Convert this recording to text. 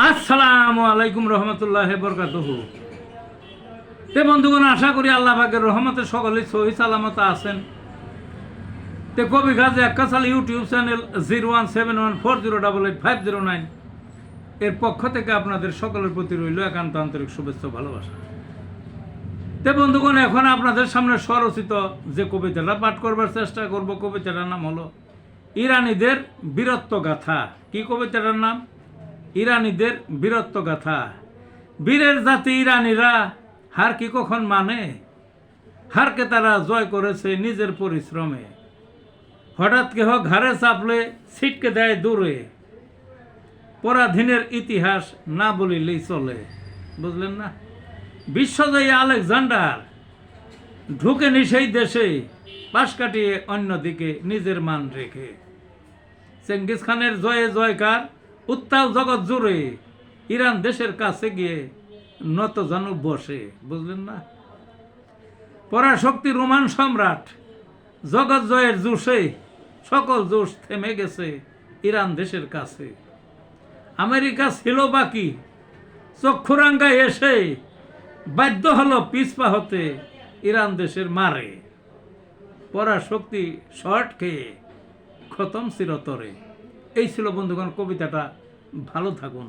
আসসালামু আলাইকুম রহমতুল্লাহ বরকাতুহু। তে বন্ধুগণ, আশা করি আল্লাহ পাকের রহমতে সকলেই সহি সালামত আছেন। তে কবি গাজী আক্কাস আলী ইউটিউব চ্যানেল 017140885009 এর পক্ষ থেকে আপনাদের সকলের প্রতি রইল একান্ত আন্তরিক শুভেচ্ছা ভালোবাসা। তে বন্ধুগণ, এখন আপনাদের সামনে স্বরচিত যে কবিতাটা পাঠ করবার চেষ্টা করব, কবিতাটার নাম হলো ইরানীদের বীরত্ব গাথা। কি কবিতাটার নাম? ইরানীদের বীরত্ব গাথা। বীরের জাতি ইরানীরা হার কি কখন মানে, হারকে তারা জয় করেছে নিজের পরিশ্রমে। হঠাৎ কেহ ঘাড়ে চাপলে ছিটকে দেয় দূরে, পরাধীনের ইতিহাস না বলিলেই চলে। বুঝলেন না? বিশ্বজয়ী আলেকজান্ডার ঢুকেনি সেই দেশে, পাশ কাটিয়ে অন্যদিকে নিজের মান রেখে। চেঙ্গিস খানের জয়ে জয়কার উত্তাল জগৎ জুড়ে, ইরান দেশের কাছে গিয়ে নত জানু বসে। বুঝলেন না? পরাশক্তি রোমান সম্রাট জগৎ জয়ের জোশে, সকল জোশ থেমে গেছে ইরান দেশের কাছে। আমেরিকা ছিল বাকি চক্ষুরাঙ্গায় এসে, বাধ্য হলো পিছপা হতে ইরান দেশের মারে। পরাশক্তি শর্ট খেয়ে খতম চিরতরে। এই ছিল বন্ধুগণ কবিতাটা। ভালো থাকুন।